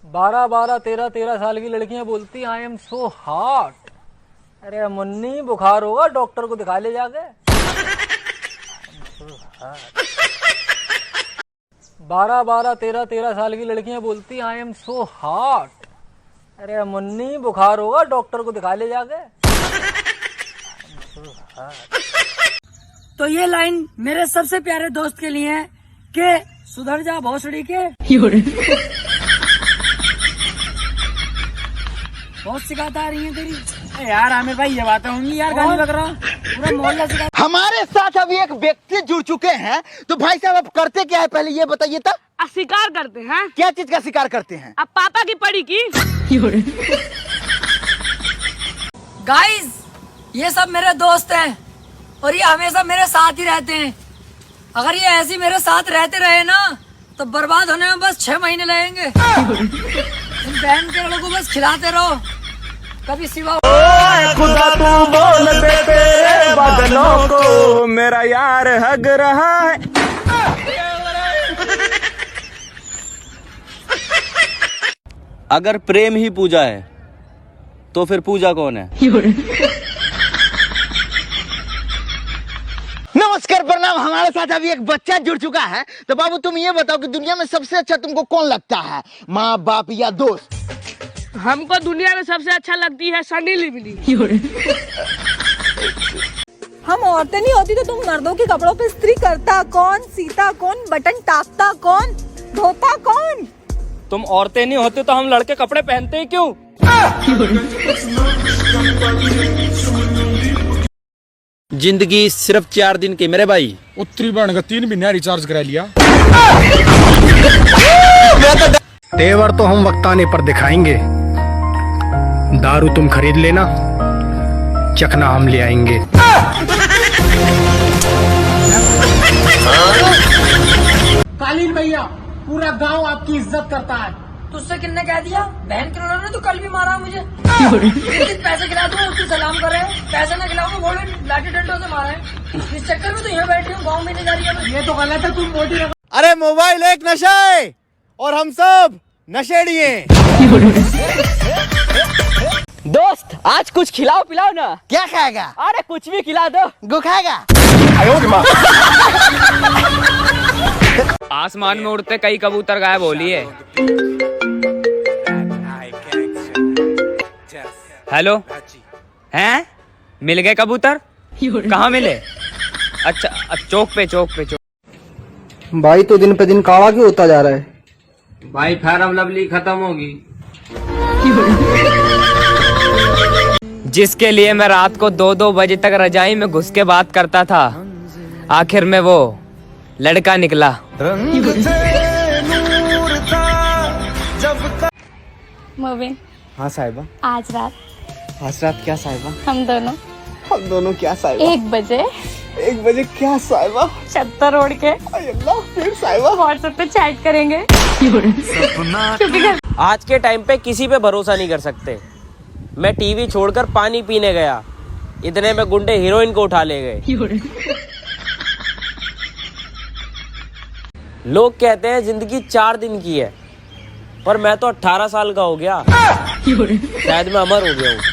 12 12 13 13 साल की लड़कियां बोलती आई एम सो हॉट। अरे मुन्नी बुखार होगा डॉक्टर को दिखा ले जाके। 12 12 13 13 साल की लड़कियां बोलती आई एम सो हॉट। अरे मुन्नी बुखार होगा डॉक्टर को दिखा ले जाके। तो ये लाइन मेरे सबसे प्यारे दोस्त के लिए है कि सुधर जा भोसड़ी के। बहुत शिकायत आ रही है तेरी। यार आमिर भाई ये बातें होंगी यार, गाली लग रहा पूरा मोहल्ला शिकायत। हमारे साथ अभी एक व्यक्ति जुड़ चुके हैं, तो भाई साहब आप करते क्या है पहले ये बताइए तो। शिकार करते हैं। क्या चीज का शिकार करते हैं? अब पापा की पड़ी की। गाइस ये सब मेरे दोस्त हैं और ये हमेशा मेरे साथ ही रहते हैं। अगर ये ऐसे मेरे साथ रहते रहे ना तो बर्बाद होने में बस 6 महीने लगेंगे। इन बहन के लोगों को बस खिलाते रहो, कभी सिवा। खुदा तू बोल दे तेरे बदनों को, मेरा यार हग रहा है। अगर प्रेम ही पूजा है तो फिर पूजा कौन है? नमस्कार प्रणाम। हमारे साथ अभी एक बच्चा जुड़ चुका है, तो बाबू तुम ये बताओ कि दुनिया में सबसे अच्छा तुमको कौन लगता है, माँ बाप या दोस्त? हमको दुनिया में सबसे अच्छा लगती है सनी लिवली। हम औरतें नहीं होती तो तुम मर्दों के कपड़ों पे इस्त्री करता कौन, सीता कौन, बटन टापता कौन, धोता कौन? तुम औरतें नहीं होते तो हम लड़के कपड़े पहनते ही क्यों? जिंदगी सिर्फ 4 दिन की मेरे भाई। उत्तरी बन का 3 महीने रिचार्ज करा लिया। तेवर तो हम वक्त आने पर दिखाएंगे, दारू तुम खरीद लेना, चखना हम ले आएंगे। कालीन भैया पूरा गांव आपकी इज्जत करता है। तुझसे किसने कह दिया? बहन के उन्होंने तो कल भी मारा मुझे। पैसे खिला दूं उसको सलाम कर रहे हैं, पैसे ना खिलाऊं वो लाठी डंडों से मारा है। इस चक्कर में तो यहाँ बैठी हूँ, गाँव में नहीं जा रही है। ये तो गलत है, तुम मोटी। अरे मोबाइल एक नशा है और हम सब नशेड़ी हैं। दोस्त आज कुछ खिलाओ पिलाओ ना। क्या खाएगा? अरे कुछ भी खिला दो। गु खाएगा? आसमान में उड़ते कई कबूतर गायब हो लिए। हेलो हैं? मिल गए कबूतर? कहाँ मिले? अच्छा चौक पे भाई तो दिन पे दिन काला क्यों होता जा रहा है? भाई फेरम लवली खत्म होगी। जिसके लिए मैं रात को 2-2 बजे तक रजाई में घुस के बात करता था, आखिर में वो लड़का निकला। मोबिन। हाँ साहिबा। आज रात क्या साहिबा? हम दोनों क्या साहिबा? 1 बजे 1 बजे क्या साहिबा? चद्दर ओढ़ के फिर साहिबा व्हाट्सएप पे चैट करेंगे। क्योंकि आज के टाइम पे किसी पे भरोसा नहीं कर सकते। मैं टीवी छोड़कर पानी पीने गया, इतने में गुंडे हीरोइन को उठा ले गए। लोग कहते हैं जिंदगी 4 दिन की है, पर मैं तो 18 साल का हो गया। शायद मैं अमर हो गया हूँ।